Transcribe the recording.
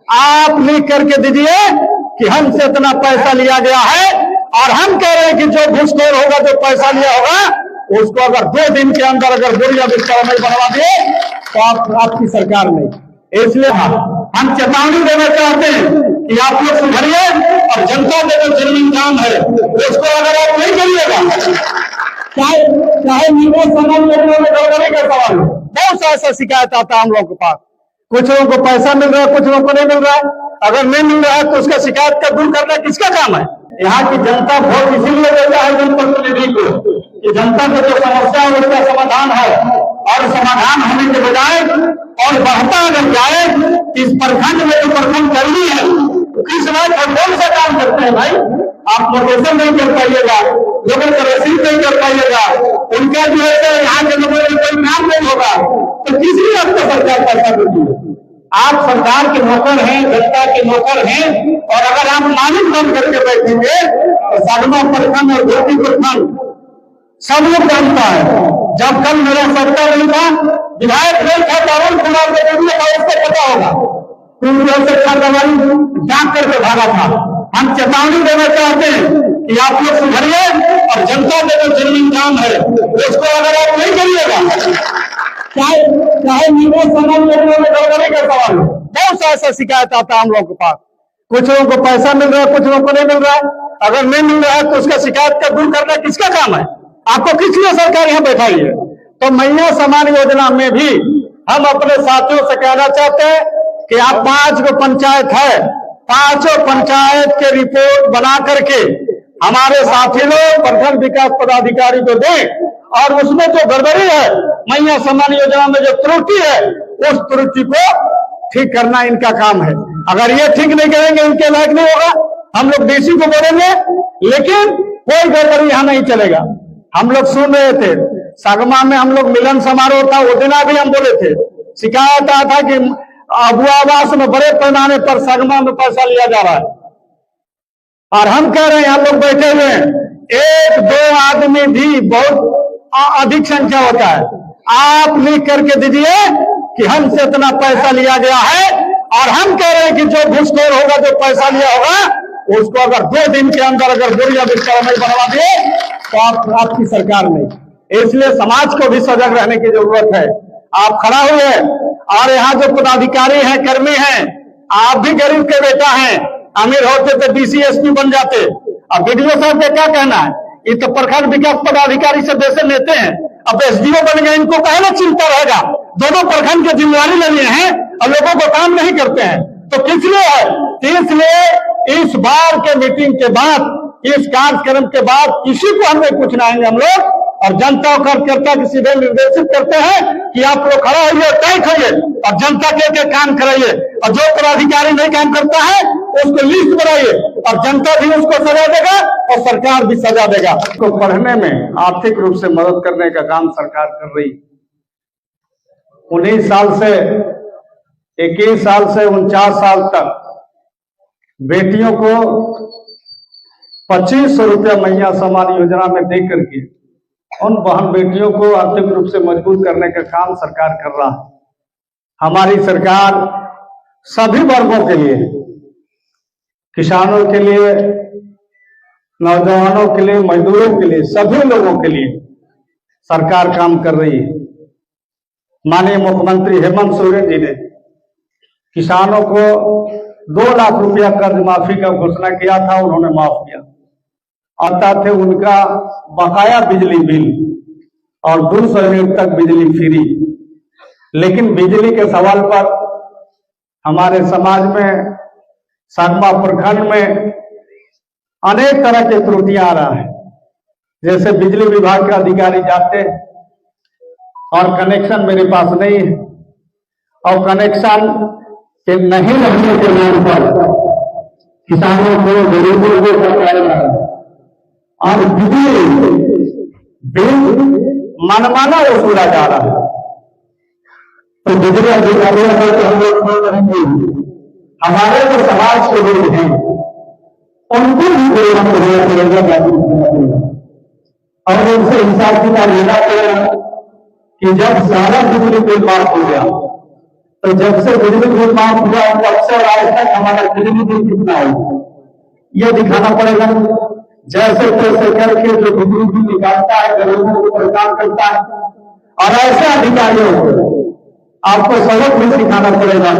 आप लिख करके दीजिए कि हमसे इतना पैसा लिया गया है, और हम कह रहे हैं कि जो घूसखोर होगा, जो पैसा लिया होगा, उसको अगर 2 दिन के अंदर अगर बोरिया बिस्तर नहीं बनवा दिए तो आपकी सरकार नहीं। इसलिए हम चेतावनी देना चाहते हैं कि आप लोग सुधरिए, और जनता का जो जमीन काम है उसको अगर आप नहीं करिएगा, चाहे निवेश समाज में गड़बड़ी का सवाल है, बहुत सा ऐसा शिकायत आता है हम लोगों के पास। कुछ लोगों को पैसा मिल रहा है, कुछ लोगों को नहीं मिल रहा है। अगर नहीं मिल रहा है तो उसका शिकायत का दूर करना किसका काम है? यहाँ की जनता वोट इसीलिए देता है जनप्रतिनिधि को कि जनता का जो समस्या है उसका समाधान है, और समाधान होने के बजाय और बढ़ता अगर जाए इस प्रखंड में जो प्रखंड कर्मी है किस बात और कौन सा काम करते हैं भाई? आप मोटेशन नहीं कर पाइएगा, लोगों को रसीद नहीं कर पाइएगा, उनका जो है यहाँ के लोगों में कोई काम नहीं होगा, तो किस लिए आपको सरकार पैसा देती है? आप सरकार के नौकर हैं, जनता के नौकर हैं, और अगर आप मालिक बन करके बैठेंगे तो सागमा प्रखंड और धोती प्रखंड सब लोग जानता है। जब कल मेरा सरकार नहीं था, विधायक नहीं था, पवन कुमार का उसको पता होगा, जांच करके भागा था। हम चेतावनी देना चाहते हैं कि आप लोग सुधरिए, और जनता का जो जमीन काम है उसको अगर आप नहीं करिएगा, चाहे निवेश समाज में गड़बड़ी का सवाल है, बहुत सा ऐसा शिकायत आता है हम लोगों के पास। कुछ लोगों को पैसा मिल रहा है, कुछ लोगों को नहीं मिल रहा है। अगर नहीं मिल रहा है तो उसका शिकायत का दूर करना किसका काम है? आपको किस लिए सरकार यहाँ बैठाई है? तो मैया समान योजना में भी हम अपने साथियों से कहना चाहते हैं कि आप 5 गो पंचायत है, 5 पंचायत के रिपोर्ट बना करके हमारे साथी लोग प्रखंड विकास पदाधिकारी को दें, और उसमें जो गड़बड़ी है, मैया समान योजना में जो त्रुटि है, उस त्रुटि को ठीक करना इनका काम है। अगर ये ठीक नहीं करेंगे, इनके लायक नहीं होगा, हम लोग डीसी को बोलेंगे, लेकिन कोई गड़बड़ी यहाँ नहीं चलेगा। हम लोग सुन रहे थे सागमा में हम लोग मिलन समारोह था, वो दिन भी हम बोले थे, शिकायत आया था कि अबुआ आवास में बड़े पैमाने पर सागमा में पैसा लिया जा रहा है, और हम कह रहे हैं यहाँ लोग बैठे हुए हैं, 1-2 आदमी भी बहुत अधिक संख्या होता है। आप लिख करके दीजिए कि हमसे इतना पैसा लिया गया है, और हम कह रहे हैं कि जो घूसखोर होगा, जो पैसा लिया होगा, उसको अगर 2 दिन के अंदर अगर बोरिया बिस्तर नहीं बनवा दिए तो आपकी सरकार नहीं। इसलिए समाज को भी सजग रहने की जरूरत है। आप खड़ा हुए, और यहाँ जो पदाधिकारी हैं, कर्मी हैं, आप भी गरीब के बेटा हैं, अमीर होते तो डीसी एसपी बन जाते। अब वीडियो साहब का क्या कहना है? ये तो प्रखंड विकास पदाधिकारी से वेतन लेते हैं, अब एसडीओ बन गए, इनको कहा ना चिंता रहेगा, दोनों प्रखंड की जिम्मेवारी ले लिए हैं और लोगों को काम नहीं करते हैं, तो किस लिए है? इसलिए इस बार के मीटिंग के बाद, इस कार्यक्रम के बाद किसी को हम नहीं पूछना है हम लोग, और जनता और कार्यकर्ता के सीधे निर्देशित करते हैं कि आप लोग खड़ा होइए, तय होइए, और जनता के काम कराइए, और जो पदाधिकारी नहीं काम करता है उसको लिस्ट बनाइए, और जनता भी उसको सजा देगा और सरकार भी सजा देगा। उसको पढ़ने में आर्थिक रूप से मदद करने का काम सरकार कर रही। 19 साल से 21 साल से 49 साल तक बेटियों को 2500 रुपया मैया समान योजना में दे करके उन बहन बेटियों को आर्थिक रूप से मजबूत करने का काम सरकार कर रहा है। हमारी सरकार सभी वर्गों के लिए, किसानों के लिए, नौजवानों के लिए, मजदूरों के लिए, सभी लोगों के लिए सरकार काम कर रही है। माननीय मुख्यमंत्री हेमंत सोरेन जी ने किसानों को 2 लाख रुपया कर्ज माफी का घोषणा किया था, उन्होंने माफ किया। आता थे उनका बकाया बिजली बिल और 200 यूनिट तक बिजली फ्री। लेकिन बिजली के सवाल पर हमारे समाज में, सागमा प्रखंड में अनेक तरह की त्रुटियां आ रहा है। जैसे बिजली विभाग के अधिकारी जाते और कनेक्शन मेरे पास नहीं है, और कनेक्शन के नहीं रहने के नाम पर किसानों को, गरीबों को सरकार और बिजली बिल मनमाना वसूला जा रहा है। तो बिजली अधिकारियों को तो हम लोग बोल रहेंगे, हमारे जो समाज के लोग हैं उनको भी प्रेरणा करना पड़ेगा, और उनसे हिसाब किताब लेना पड़ेगा कि जब सारा बिजली बिल माफ हो गया तो जब से बिजली बिल माफ हुआ तब से और आज तक हमारा बिजली बिल कितना है ये दिखाना पड़ेगा। जैसे तैसे करके जो बिजली बिल निकालता है गरीबों को परेशान करता है, और ऐसे अधिकारियों को आपको सबक भी सिखाना पड़ेगा।